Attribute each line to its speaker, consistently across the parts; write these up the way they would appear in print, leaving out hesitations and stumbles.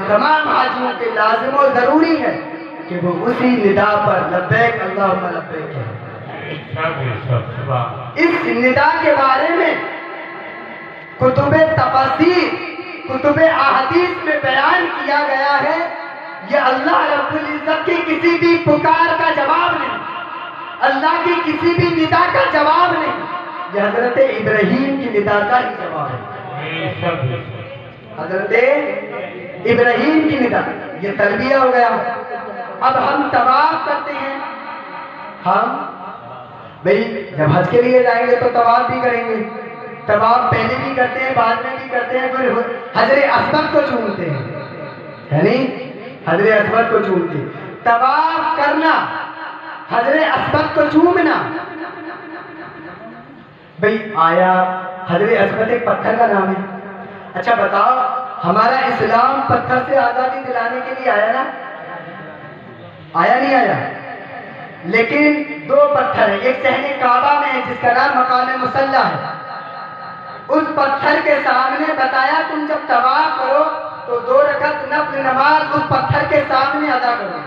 Speaker 1: تمام حاجیوں کے لازم و ضروری ہے کہ وہ اسی ندا پر لبیک اللہم لبیک کہیں۔ اس ندا کے بارے میں کتب تفاسیر، کتب احادیث میں بیان کیا گیا ہے، یہ اللہ رب العزت کی کسی بھی پکار کا جواب نہیں، اللہ کی کسی بھی ندا کا جواب نہیں، یہ حضرت ابراہیم کی ندا کا ہی جواب ہے۔ حضرت ابراہیم کی ندا، یہ تربیہ ہو گیا۔ اب ہم طواف کرتے ہیں، ہم بھئی جب حج کے لیے جائیں گے تو طواف بھی کریں گے، طواف پہلے بھی کرتے ہیں بعد میں بھی کرتے ہیں، پھر حجر اسود کو چومتے ہیں، یعنی حجر اسود کو چومتے ہیں۔ طواف کرنا، حجر اسود کو چومنا، بھئی آیا حجر اسود ایک پتھر کا نام ہے؟ اچھا بتاؤ، ہمارا اسلام پتھر سے آزادی دلانے کے لیے آیا نا؟ آیا نہیں آیا؟ لیکن دو پتھر ہیں، ایک صحن کعبہ میں ہے جس کا نام مقام مصلی ہے، اس پتھر کے سامنے بتایا تم جب طواف کرو تو 2 رکعت نفل نماز اس پتھر کے سامنے ادا کرو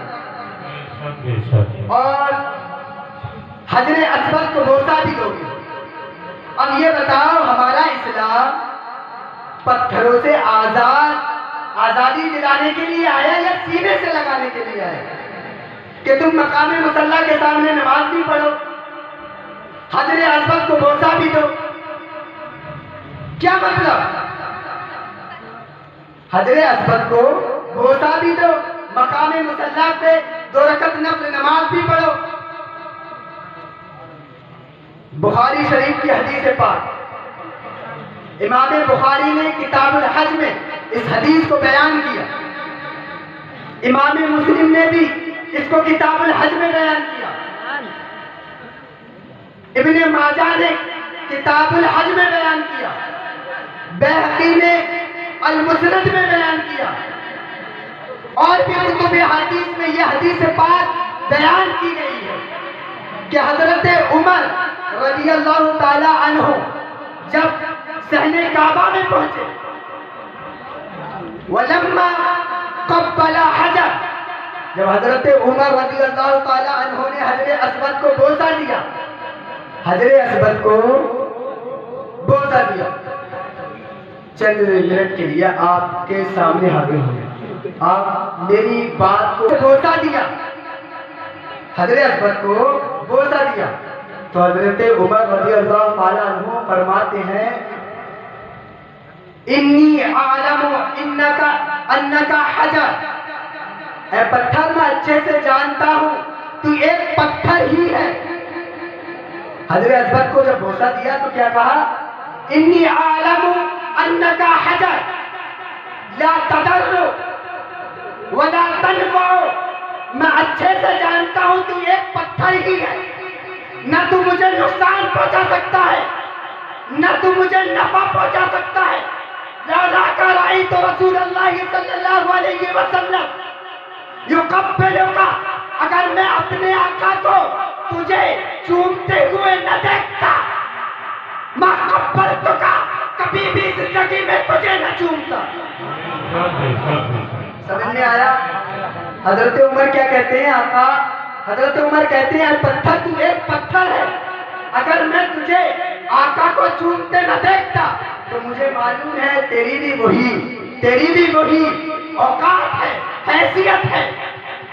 Speaker 1: اور حجر اسود کو بوسہ بھی دو گے۔ اب یہ بتاؤ ہمارا اسلام پتھروں سے آزادی دلانے کے لیے آیا یا سینے سے لگانے کے لیے آیا؟ کہ تم مقام مصلی کے سامنے نماز بھی پڑھو، حجر اسود کو بوسہ بھی دو، کیا مطلب؟ حجر اسود کو بوسہ بھی دو، مقام مصلی پہ 2 رکعت نفل نماز بھی پڑھو۔ بخاری شریف کی حدیث پاک، امام بخاری نے کتاب الحج میں اس حدیث کو بیان کیا، امام مسلم نے بھی اس کو کتاب الحج میں بیان کیا، ابن ماجہ نے کتاب الحج میں بیان کیا، بیہقی نے المسند میں بیان کیا، اور بھی کتب حدیث میں یہ حدیث پاک بیان کی گئی ہے کہ حضرت عمر رضی اللہ تعالی عنہ جب صحن کعبہ میں پہنچے، وَلَمَّا قَبَّلَ حَجَرَ، جب حضرت عمر رضی اللہ تعالی عنہ نے حجر اسود کو بوسہ دیا، حجر اسود کو بوسہ دیا، چند منٹ کے لیے آپ کے سامنے حاضر ہوئے، آپ میری بات کو بوسہ دیا، حجر اسود کو بوسہ دیا، تو حضرت عمر رضی اللہ تعالی عنہ فرماتے ہیں انی اعلم انکا حجر، اے پتھر میں اچھے سے جانتا ہوں تو ایک پتھر ہی ہے۔ حجر اسود کو جب بوسہ دیا تو کیا کہا؟ انی اعلم انکا حجر لا تضر ولا تنفع، میں اچھے سے جانتا ہوں تو ایک پتھر ہی ہے، نہ تو مجھے نقصان پہنچا سکتا ہے نہ تو مجھے نفع پہنچا سکتا ہے۔ لولاک رأیت رسول اللہ صلی اللہ علیہ وسلم یقبلک، اگر میں اپنے آقا کو تجھے چومتے ہوئے نہ دیکھتا، ما قبلتک، کبھی بھی زندگی میں تجھے نہ چومتا۔ سمجھ میں آیا؟ حضرت عمر کیا کہتے ہیں آقا؟ حضرت عمر کہتے ہیں پتھر تو ایک پتھر ہے، اگر میں تجھے آقا کو چومتے نہ دیکھتا تو مجھے معلوم ہے تیری بھی وہی اوقات ہے، حیثیت ہے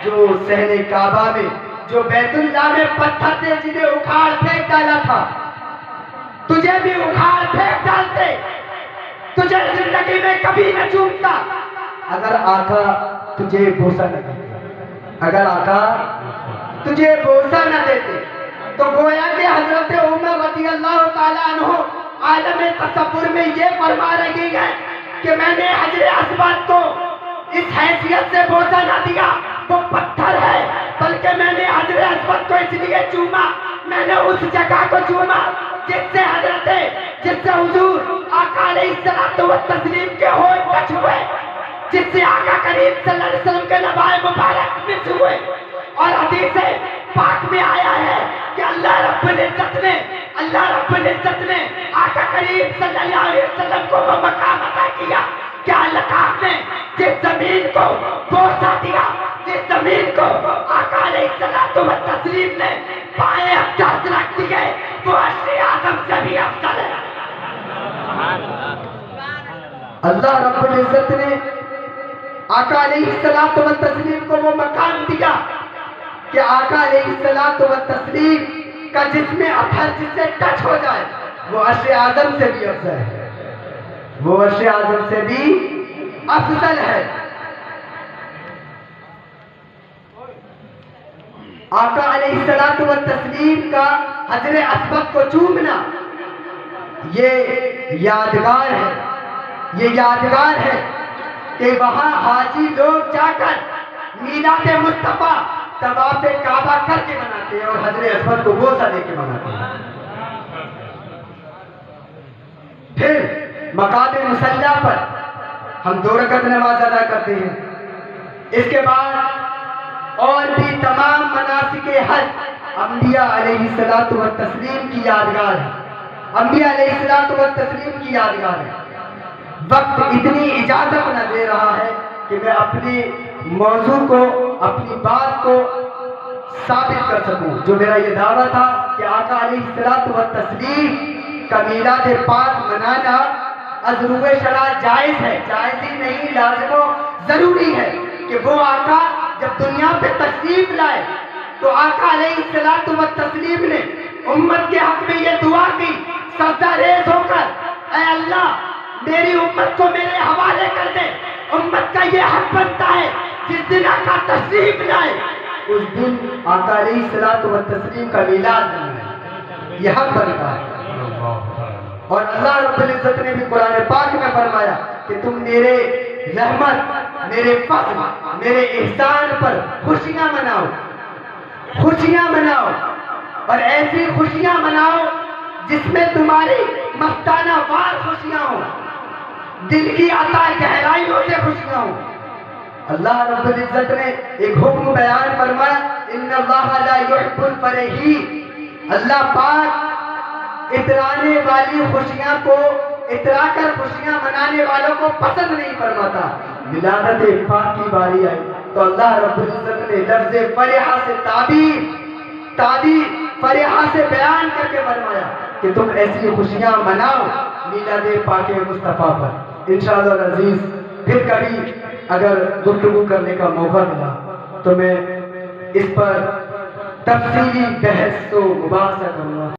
Speaker 1: جو صحن کعبہ میں، جو بیت اللہ میں پتھر تھے جنہیں اکھاڑ پھینک ڈالا تھا، تجھے بھی اکھاڑ پھینک ڈالتے، تجھے زندگی میں کبھی نہ چومتا اگر آقا تجھے بوسہ نہ دیتے، اگر آقا تجھے بوسہ نہ دیتے۔ تو گویا کہ حضرت عمر رضی اللہ تعالیٰ عنہ عالم تصور میں یہ فرما رہی ہے کہ میں نے حجر اسود کو اس حیثیت سے بوسہ نہ دیا وہ پتھر ہے، بلکہ میں نے حجر اسود کو اس لیے چوما، میں نے اس جگہ کو چوما جس سے حضور آقا علیہ الصلوۃ والتسلیم کے ہونٹ ٹچ ہوئے، جس سے آقا کریم صلی اللہ علیہ وسلم کے لبائے مبارک مس ہوئے، اور حدیث پاک میں آیا ہے کہ اللہ رب العزت نے آقا کریم صلی اللہ علیہ وسلم کو وہ مقام عطا کیا کیا اللہ نے جس زمین کو بوسہ دیا، جس زمین کو آقا علیہ السلام و تسلیم نے پائے افضل رکھ دیے، وہ عرش اعظم سے بھی افضل ہے۔ اللہ رب العزت نے آقا علیہ السلام و تسلیم کو وہ مقام دیا کہ آقا علیہ السلام و تسلیم کا جسم اطہر جس سے ٹچ ہو جائے وہ عرش اعظم سے بھی افضل ہے، وہ عرش اعظم سے بھی افضل ہے۔ آقا علیہ السلام و تسلیم کا حجر اسود کو چومنا یہ یادگار ہے، یہ یادگار ہے کہ وہاں حاجی لوگ جا کر میلاد مصطفیٰ طواف کعبہ کر کے مناتے ہیں اور حجر اسود کو بوسہ دے کے مناتے ہیں۔ پھر مقام مصلی پر ہم 2 رکعت نماز ادا کرتے ہیں۔ اس کے بعد اور بھی تمام مناسک حج انبیاء علیہ الصلوۃ والتسلیم کی یادگار ہے، انبیاء علیہ الصلوۃ والتسلیم کی یادگار ہے۔ وقت اتنی اجازت نہ دے رہا ہے کہ میں اپنی موضوع کو، اپنی بات کو ثابت کر سکوں۔ جو میرا یہ دعویٰ تھا کہ آقا علیہ الصلوۃ والتسلیم کا میلاد پاک منانا از روئے شرع جائز ہے، جائز ہی نہیں لازم و ضروری ہے کہ وہ آقا جب دنیا پہ تشریف لائے تو آقا علیہ الصلوۃ والتسلیم نے امت کے حق میں یہ دعا کی، سجدہ ریز ہو کر، اے اللہ میری امت کو میرے حوالے کر دے، امت کا یہ حق بنتا ہے جس دن آقا تشریف لائے اس دن آقا علیہ الصلوۃ والتسلیم کا میلاد منائے، یہ حق بنتا ہے۔ اور اللہ رب العزت نے بھی قرآن پاک میں فرمایا کہ تم میرے رحمت، میرے فضل، میرے احسان پر خوشیاں مناؤ، خوشیاں مناؤ، اور ایسی خوشیاں مناؤ جس میں تمہاری مستانہ وار خوشیاں ہوں، دل کی عطا گہرائیوں سے خوشیاں ہوں۔ اللہ رب العزت نے ایک حکم بیان فرمایا، ان اللہ لا يحب الفرحین، اللہ پاک اترانے والی خوشیاں کو، اترا کر خوشیاں منانے والوں کو پسند نہیں فرماتا۔ ولادت پاک کی باری آئی تو اللہ رب العزت نے لفظ فرحہ سے تعبیر فرحہ سے بیان کر کے فرمایا کہ تم ایسی خوشیاں مناؤ میلاد پاک مصطفیٰ پر۔ انشاءاللہ العزیز پھر کبھی اگر گفتگو کرنے کا موقع ملا تو میں اس پر تفصیلی بحث و مباحثہ کروں گا۔